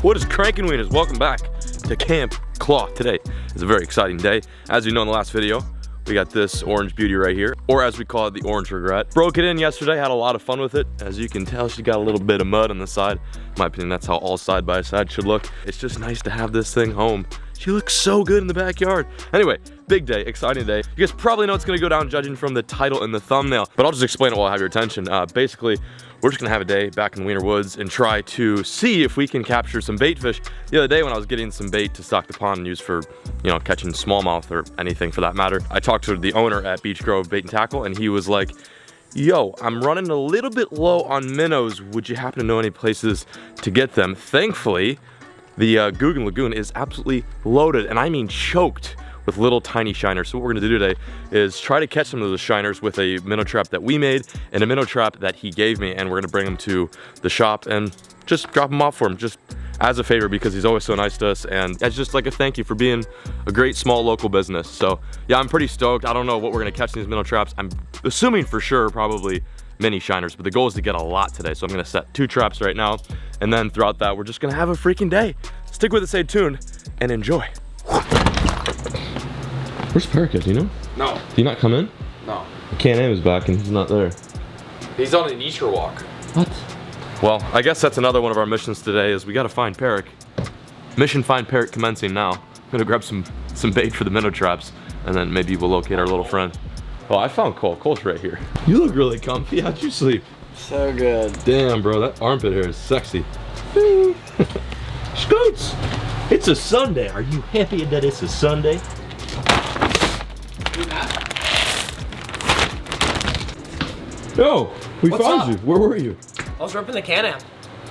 What is cranking, wieners? Welcome back to Camp Claw. Today is a very exciting day. As you know in the last video, we got this orange beauty right here, or as we call it, the orange regret. Broke it in yesterday, had a lot of fun with it. As you can tell, she got a little bit of mud on the side. In my opinion, that's how all side by side should look. It's just nice to have this thing home. She looks so good in the backyard. Anyway, big day, exciting day. You guys probably know what's gonna go down judging from the title and the thumbnail, but I'll just explain it while I have your attention. Basically, we're just gonna have a day back in Wiener Woods and try to see if we can capture some bait fish. The other day when I was getting some bait to stock the pond and use for, you know, catching smallmouth or anything for that matter, I talked to the owner at Beach Grove Bait and Tackle, and he was like, yo, I'm running a little bit low on minnows. Would you happen to know any places to get them? Thankfully, the Guggen Lagoon is absolutely loaded, and I mean choked with little tiny shiners. So what we're gonna do today is try to catch some of those shiners with a minnow trap that we made and a minnow trap that he gave me, and we're gonna bring them to the shop and just drop them off for him, just as a favor, because he's always so nice to us, and as just like a thank you for being a great small local business. So yeah, I'm pretty stoked. I don't know what we're gonna catch in these minnow traps. I'm assuming for sure probably mini shiners, but the goal is to get a lot today. So I'm gonna set 2 traps right now, and then throughout that, we're just gonna have a freaking day. Stick with it, stay tuned, and enjoy. Where's Perica, do you know? No. Did he not come in? No. Can-Am is back and he's not there. He's on a nature walk. What? Well, I guess that's another one of our missions today is we gotta find Peric. Mission find Peric commencing now. I'm gonna grab some bait for the minnow traps, and then maybe we'll locate our little friend. Oh, I found Cole. Cole's right here. You look really comfy. How'd you sleep? So good. Damn, bro, that armpit hair is sexy. Scoots! It's a Sunday. Are you happy that it's a Sunday? Yo, we found you. Where were you? I was ripping the Can-Am.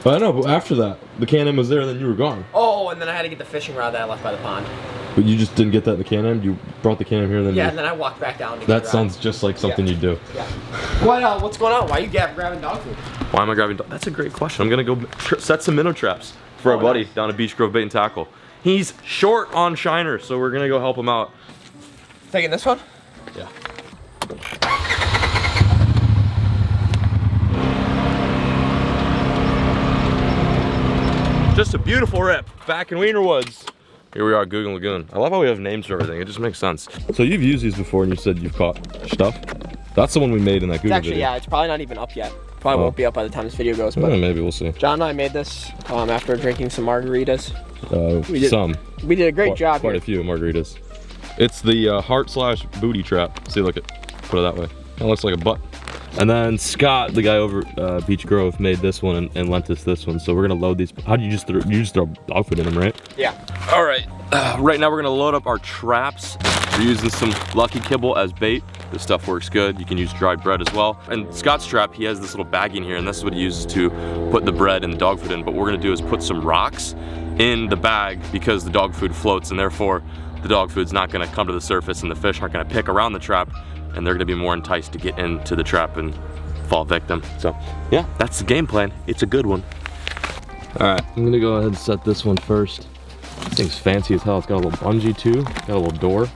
I know, but after that, the Can-Am was there and then you were gone. Oh, and then I had to get the fishing rod that I left by the pond. But you just didn't get that in the Can-Am? You brought the Can-Am here and then yeah, and then I walked back down to get that the sounds just like something you'd do. Yeah. What's going on? Why are you grabbing dog food? Why am I grabbing dog? That's a great question. I'm gonna go set some minnow traps for our buddy down at Beach Grove Bait and Tackle. He's short on shiners, so we're gonna go help him out. Taking this one? Yeah. Just a beautiful rip back in Wiener Woods. Here we are, Guggen Lagoon. I love how we have names for everything. It just makes sense. So you've used these before and you said you've caught stuff? That's the one we made in that Guggen video. Yeah, it's probably not even up yet. Probably won't be up by the time this video goes, but maybe we'll see. John and I made this after drinking some margaritas. We did a great job Quite here. a few margaritas. It's the heart/booty trap. See, look at, put it that way. Kind of looks like a butt. And then Scott, the guy over Beach Grove, made this one and lent us this one. So we're gonna load these. How do you just throw dog food in them, right? Yeah. All right. Right now we're gonna load up our traps. We're using some Lucky Kibble as bait. This stuff works good. You can use dried bread as well. And Scott's trap, he has this little bagging here, and this is what he uses to put the bread and the dog food in. But what we're gonna do is put some rocks in the bag because the dog food floats, and therefore the dog food's not gonna come to the surface, and the fish aren't gonna pick around the trap, and they're gonna be more enticed to get into the trap and fall victim. So yeah, that's the game plan. It's a good one. All right, I'm gonna go ahead and set this one first. This thing's fancy as hell. It's got a little bungee too, got a little door.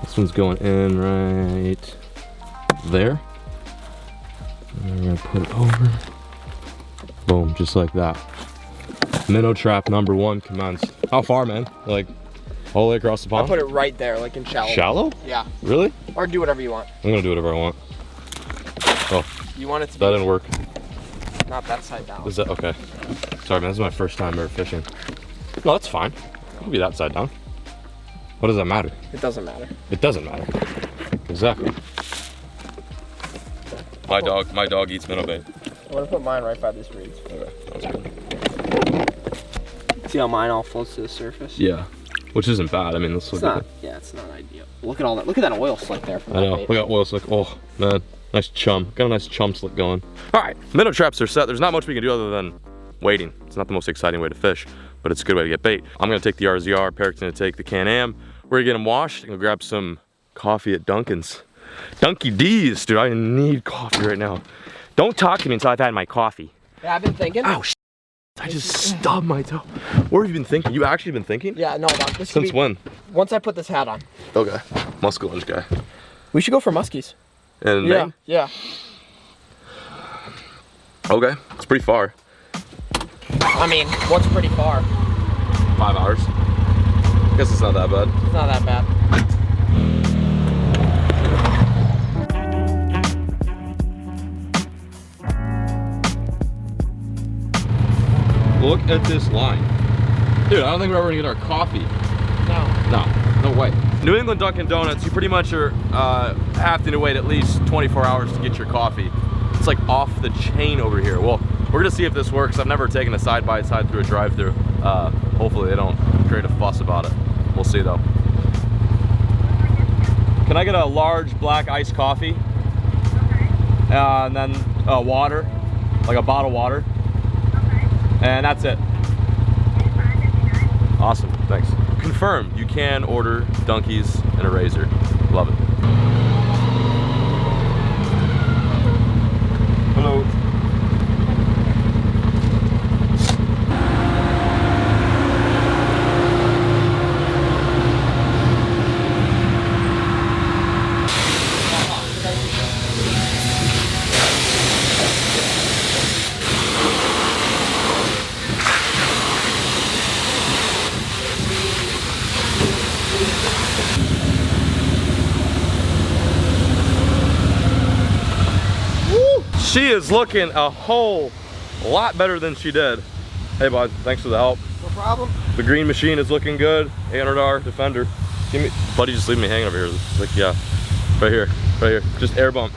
This one's going in right there. And we're gonna put it over. Boom, just like that. Minnow trap number 1 commenced. How far, man? Like all the way across the pond? I put it right there, like in shallow. Shallow? Yeah. Really? Or do whatever you want. I'm gonna do whatever I want. Oh, you want it to that be didn't work. not that side down. Is that okay? Sorry, man. This is my first time ever fishing. No, that's fine. It can be that side down. What does that matter? It doesn't matter. It doesn't matter. Exactly. My dog eats minnow bait. I'm gonna put mine right by this reeds. Okay, that's good. See how mine all floats to the surface? Yeah, which isn't bad. I mean, let's look at it. Yeah, it's not ideal. Look at all that. Look at that oil slick there. From I know. bait. Look at oil slick. Oh man, nice chum. Got a nice chum slick going. All right, minnow traps are set. There's not much we can do other than waiting. It's not the most exciting way to fish, but it's a good way to get bait. I'm gonna take the RZR. Peric's gonna take the Can-Am. We're gonna get them washed and go grab some coffee at Dunkin's. Dunky D's, dude. I need coffee right now. Don't talk to me until I've had my coffee. Yeah, I've been thinking. Ow, I just stubbed my toe. Where have you been thinking? You actually been thinking? Yeah, no. This Since when? Once I put this hat on. Okay. Muskellunge guy. We should go for muskies. In Maine? Yeah. Okay, it's pretty far. I mean, what's pretty far? 5 hours. I guess it's not that bad. It's not that bad. Look at this line. Dude, I don't think we're ever gonna get our coffee. No way. New England Dunkin' Donuts, you pretty much are having to wait at least 24 hours to get your coffee. It's like off the chain over here. Well, we're gonna see if this works. I've never taken a side-by-side through a drive-thru. Hopefully they don't create a fuss about it. We'll see though. Can I get a large black iced coffee? Okay. And then water, like a bottle of water. Okay. And that's it. Awesome, thanks. Confirmed, you can order Dunkies and a razor. Love it. Hello. She is looking a whole lot better than she did. Hey bud, thanks for the help. No problem. The green machine is looking good. 800R Defender. Give me, buddy, just leave me hanging over here. It's like, yeah, right here, just air bump.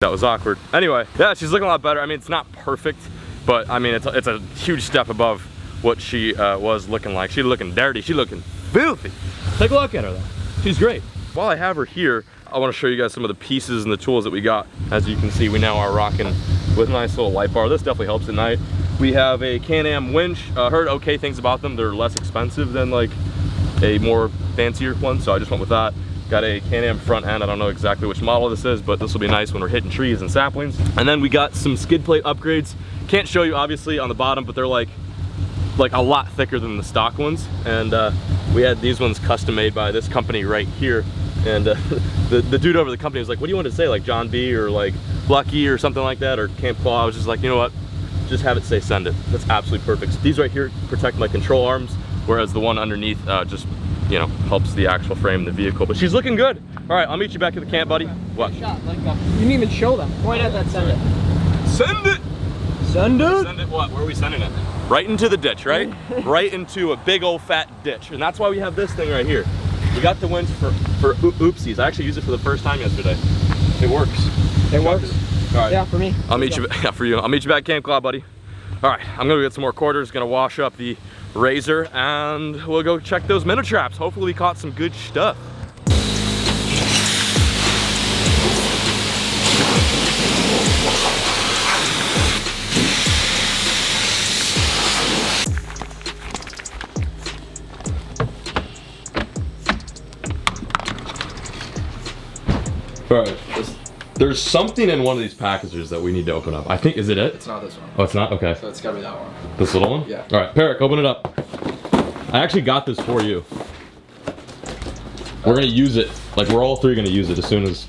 That was awkward. Anyway, yeah, she's looking a lot better. I mean, it's not perfect, but I mean, it's a huge step above what she was looking like. She's looking dirty. She's looking filthy. Take a look at her though. She's great. While I have her here, I want to show you guys some of the pieces and the tools that we got. As you can see, we now are rocking with a nice little light bar. This definitely helps at night. We have a Can-Am winch. Heard okay things about them. They're less expensive than like a more fancier one, so I just went with that. Got a Can-Am front end. I don't know exactly which model this is, but this will be nice when we're hitting trees and saplings. And then we got some skid plate upgrades. Can't show you obviously on the bottom, but they're like a lot thicker than the stock ones. And we had these ones custom made by this company right here. And the dude over the company was like, what do you want to say? Like John B or like Lucky or something like that, or Camp Claw. I was just like, you know what? Just have it say send it. That's absolutely perfect. So these right here protect my control arms, whereas the one underneath just, you know, helps the actual frame of the vehicle. But she's looking good. All right, I'll meet you back at the camp, buddy. What? You didn't even show them. Point at that send it. Send it! Send it? Send it what? Where are we sending it? Right into the ditch, right? Right into a big old fat ditch. And that's why we have this thing right here. We got the winch for oopsies. I actually used it for the first time yesterday. It works. It works. All right. Yeah, for me. I'll meet you. Yeah, for you. I'll meet you back at Camp Cloud, buddy. All right. I'm gonna get some more quarters. Gonna wash up the razor, and we'll go check those minnow traps. Hopefully, we caught some good stuff. All right, there's something in one of these packages that we need to open up. I think, is it it? It's not this one. Oh, it's not? Okay. So it's gotta be that one. This little one? Yeah. All right, Perrick, open it up. I actually got this for you. We're gonna use it. Like, we're all three gonna use it as soon as.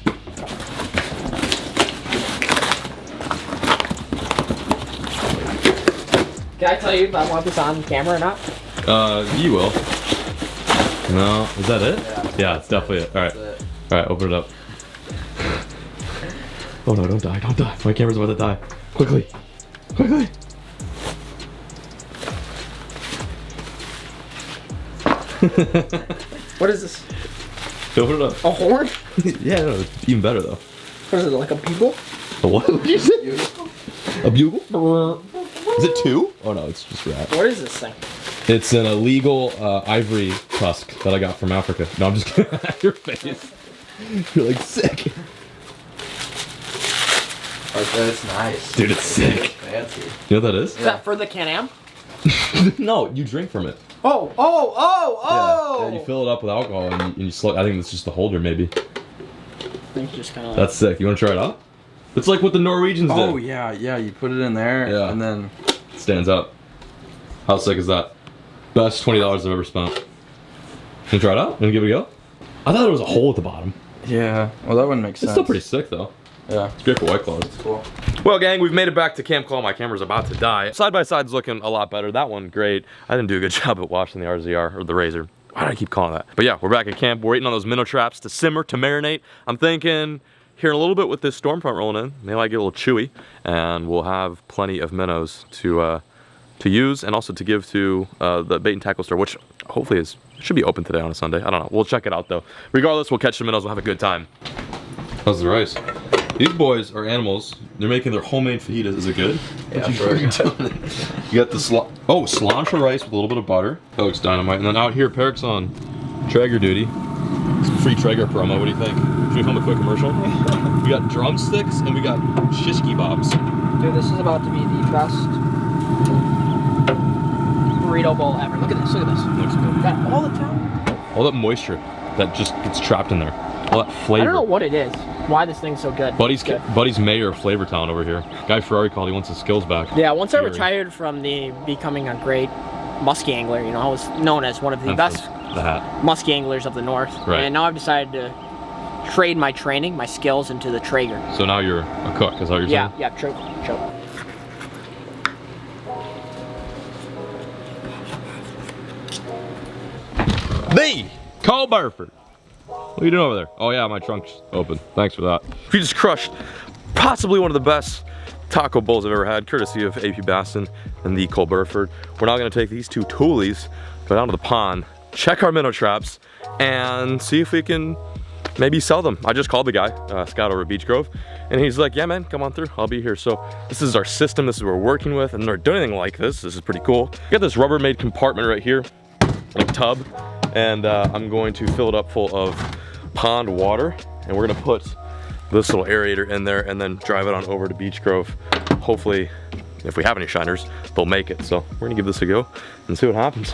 Can I tell you if I want this on camera or not? You will. No, is that it? Yeah. Yeah, it's definitely it. All right. That's it. All right, open it up. Oh no, don't die, don't die. My camera's about to die. Quickly, quickly. What is this? Open it up. A horn? Yeah, no, it's even better though. What is it, like a bugle? A what? What did you say? A bugle? Is it two? Oh no, it's just rat. What is this thing? It's an illegal ivory tusk that I got from Africa. No, I'm just kidding. Your face. You're like sick. Oh, that's nice. Dude, it's sick. Fancy. You know what that is? Is that for the Can-Am? No, you drink from it. Oh, oh, oh, oh! Yeah, you fill it up with alcohol and you slow. I think it's just the holder, maybe. I think you just kind of. That's sick. You want to try it out? It's like what the Norwegians did. Oh yeah, yeah. You put it in there, Yeah. and then It stands up. How sick is that? Best $20 I've ever spent. Can you try it out? Wanna give it a go? I thought it was a hole at the bottom. yeah. Well, that wouldn't make sense. It's still pretty sick though. Yeah. It's great for white claws. It's cool. Well, gang, we've made it back to Camp Claw. My camera's about to die. Side by side's looking a lot better. That one, great. I didn't do a good job at washing the RZR, or the Razor. Why do I keep calling that? But yeah, we're back at camp. We're waiting on those minnow traps to simmer, to marinate. I'm thinking here in a little bit with this storm front rolling in, they might get a little chewy, and we'll have plenty of minnows to use and also to give to the bait and tackle store, which hopefully should be open today on a Sunday. I don't know. We'll check it out though. Regardless, we'll catch the minnows. We'll have a good time. How's the rice? These boys are animals. They're making their homemade fajitas. Is it good? Yeah, you got the cilantro rice with a little bit of butter. That looks dynamite. And then out here, Peric's on Traeger duty. Some free Traeger promo. What do you think? Should we film a quick commercial? We got drumsticks and we got shish kebabs. Dude, this is about to be the best burrito bowl ever. Look at this. Look at this. Looks good. Got all the time. All that moisture that just gets trapped in there. All that flavor. I don't know what it is. Why this thing's so good. Buddy's mayor of Flavortown over here. Guy Ferrari called. He wants his skills back. Yeah, once I retired from becoming a great muskie angler, you know, I was known as one of the best muskie anglers of the north. Right. And now I've decided to trade my training, my skills into the Traeger. So now you're a cook, is that what you're saying? Yeah, Traeger. The Cole Burford. What are you doing over there? Oh yeah, my trunk's open. Thanks for that. We just crushed possibly one of the best taco bowls I've ever had, courtesy of AP Basson and the Cole Burford. We're now gonna take these two toolies, go down to the pond, check our minnow traps, and see if we can maybe sell them. I just called the guy, Scott over at Beach Grove, and he's like, yeah man, come on through, I'll be here. So this is our system, this is what we're working with, and they're doing anything like this. This is pretty cool. We got this Rubbermaid compartment right here, a tub, and I'm going to fill it up full of pond water, and we're gonna put this little aerator in there and then drive it on over to Beach Grove. Hopefully, if we have any shiners, they'll make it. So we're gonna give this a go and see what happens.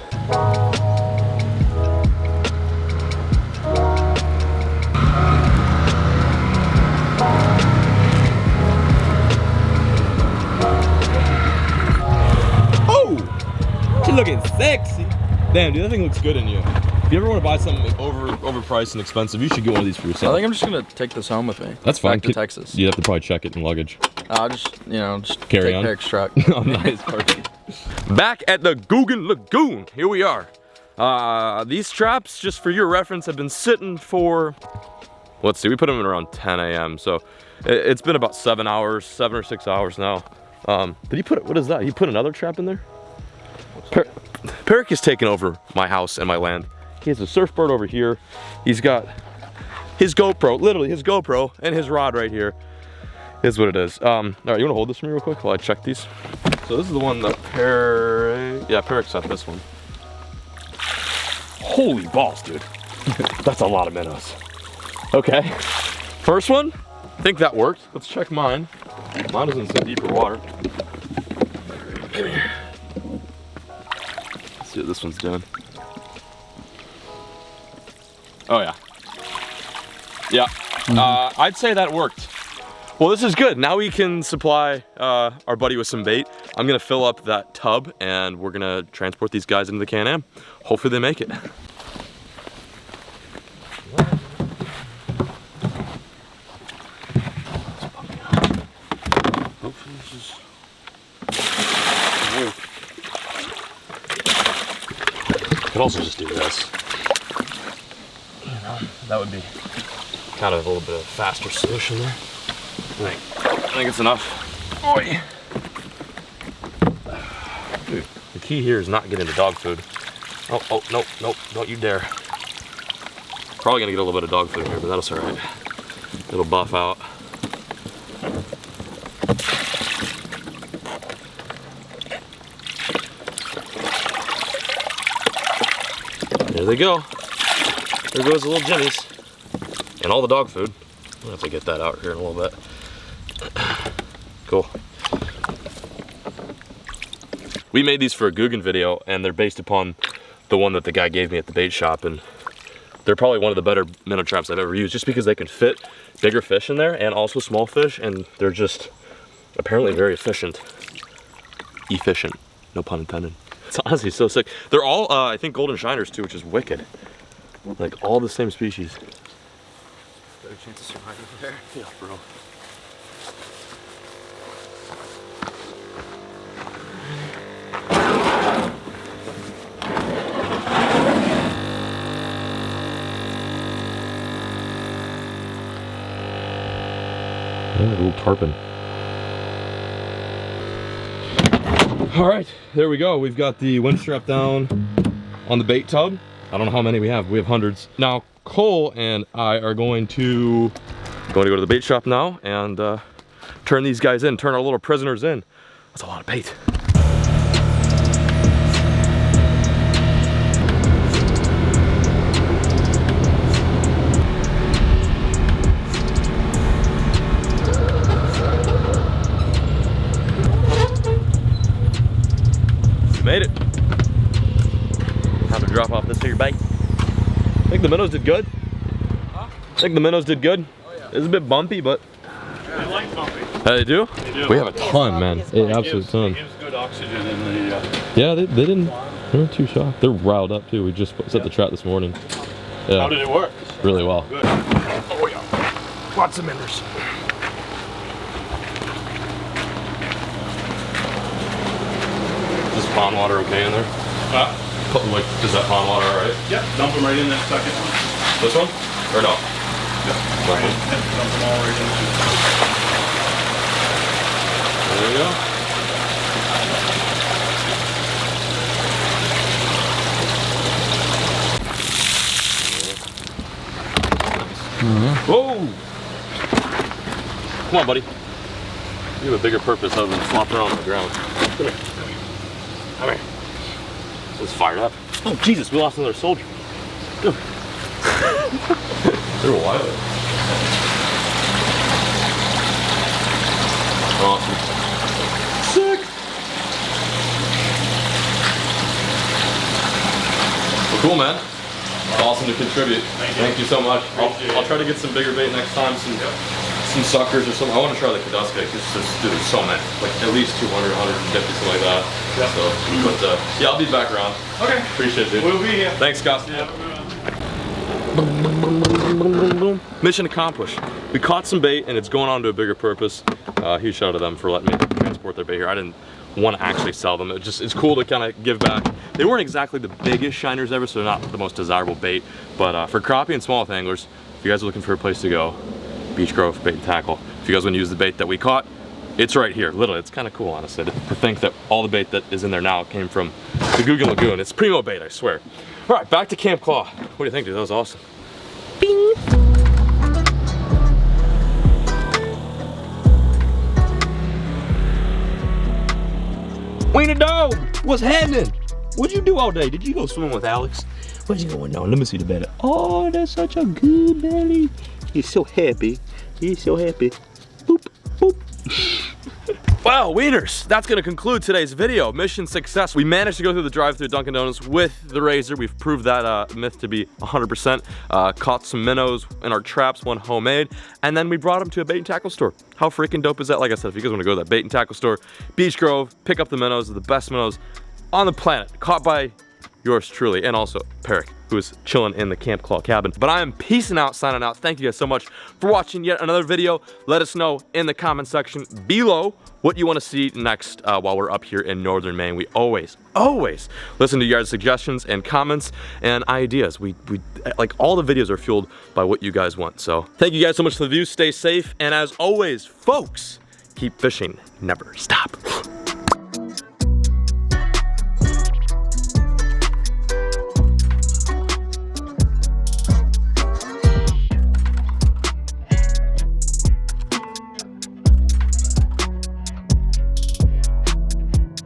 Oh, she's looking sexy. Damn, dude, that thing looks good in you. If you ever want to buy something overpriced and expensive, you should get one of these for yourself. I think I'm just gonna take this home with me. That's fine. Back to Texas. You have to probably check it in luggage. I'll just, you know, just carry take on. Peric's truck. Oh, nice. Perfect. Back at the Guggen Lagoon. Here we are. These traps, just for your reference, have been sitting for, let's see, we put them in around 10 a.m. So it's been about 7 or 6 hours now. Did he put, what is that? He put another trap in there? Peric has taken over my house and my land. He has a surfboard over here. He's got his GoPro, literally his GoPro, and his rod right here. Is what it is. All right, you wanna hold this for me real quick while I check these? So this is the one that Peric sent this one. Holy balls, dude. That's a lot of minnows. Okay, first one, I think that worked. Let's check mine. Mine is in some deeper water. Let's see what this one's doing. Oh yeah. Yeah, I'd say that worked. Well, this is good. Now we can supply our buddy with some bait. I'm gonna fill up that tub and we're gonna transport these guys into the Can-Am. Hopefully they make it. Hopefully this is... Could also just do this. You know, that would be kind of a little bit of a faster solution there. I think it's enough. Boy. Dude, the key here is not getting the dog food. Oh, nope, don't you dare. Probably gonna get a little bit of dog food here, but that's all right. It'll buff out. There they go. There goes the little jimmies. And all the dog food. I'll have to get that out here in a little bit. Cool. We made these for a Guggen video, and they're based upon the one that the guy gave me at the bait shop, and they're probably one of the better minnow traps I've ever used, just because they can fit bigger fish in there and also small fish, and they're just apparently very efficient. Efficient, no pun intended. It's honestly so sick. They're all, I think, golden shiners too, which is wicked. Like all the same species. Better chance of surviving there. Yeah, bro. Yeah, a little tarpon. All right, there we go. We've got the wind strap down on the bait tub. I don't know how many we have. We have hundreds. Now, Cole and I are going to go to the bait shop now and turn these guys in, turn our little prisoners in. That's a lot of bait. Made it. Time to drop off this here bait. I think the minnows did good. Huh? I think the minnows did good. Oh, yeah. It's a bit bumpy, but. They like bumpy. They do? They do. We have a ton, man. An absolute ton. It gives good oxygen in the. Yeah, they didn't. They weren't too shocked. They're riled up too. We just set the trap this morning. Yeah. How did it work? Really well. Good. Oh yeah. Lots of minnows. Is pond water okay in there? Like, is that pond water alright? Yep, dump them right in that second one. This one? Or no? Yep. Right in. Yep, dump them all right in. There you go. Whoa! Come on, buddy. You have a bigger purpose other than flopping around on the ground. Come here. Come here. It's fired up. Oh, Jesus, we lost another soldier. They're wild. Awesome. Sick. Well, cool, man. Awesome to contribute. Thank you so much. I'll try to get some bigger bait next time. Some suckers or something. I want to try the Kaduska because there's so many, like at least 200, 150, something like that. Yeah. So, but yeah, I'll be back around. Okay. Appreciate it. We'll be here. Thanks, Scott. Yeah. Mission accomplished. We caught some bait and it's going on to a bigger purpose. Huge shout out to them for letting me transport their bait here. I didn't want to actually sell them. It's cool to kind of give back. They weren't exactly the biggest shiners ever, so they're not the most desirable bait. But for crappie and smallmouth anglers, if you guys are looking for a place to go, Beach Grove Bait and Tackle. If you guys want to use the bait that we caught, it's right here. Literally, it's kind of cool, honestly, to think that all the bait that is in there now came from the Guggen Lagoon. It's primo bait, I swear. All right, back to Camp Claw. What do you think, dude? That was awesome. Bing! Wiener dog, what's happening? What'd you do all day? Did you go swimming with Alex? What's going on? Let me see the belly. Oh, that's such a good belly. He's so happy. He's so happy. Boop, boop. Wow, wieners, that's gonna conclude today's video. Mission success. We managed to go through the drive-thru Dunkin' Donuts with the razor. We've proved that myth to be 100%. Caught some minnows in our traps, one homemade, and then we brought them to a bait and tackle store. How freaking dope is that? Like I said, if you guys wanna go to that bait and tackle store, Beach Grove, pick up the minnows, the best minnows on the planet, caught by yours truly, and also Peric, who is chilling in the Camp Claw cabin. But I am peacing out, signing out. Thank you guys so much for watching yet another video. Let us know in the comment section below what you want to see next while we're up here in northern Maine. We always listen to your guys' suggestions and comments and ideas. We like, all the videos are fueled by what you guys want. So thank you guys so much for the views. Stay safe, and as always, folks, keep fishing, never stop.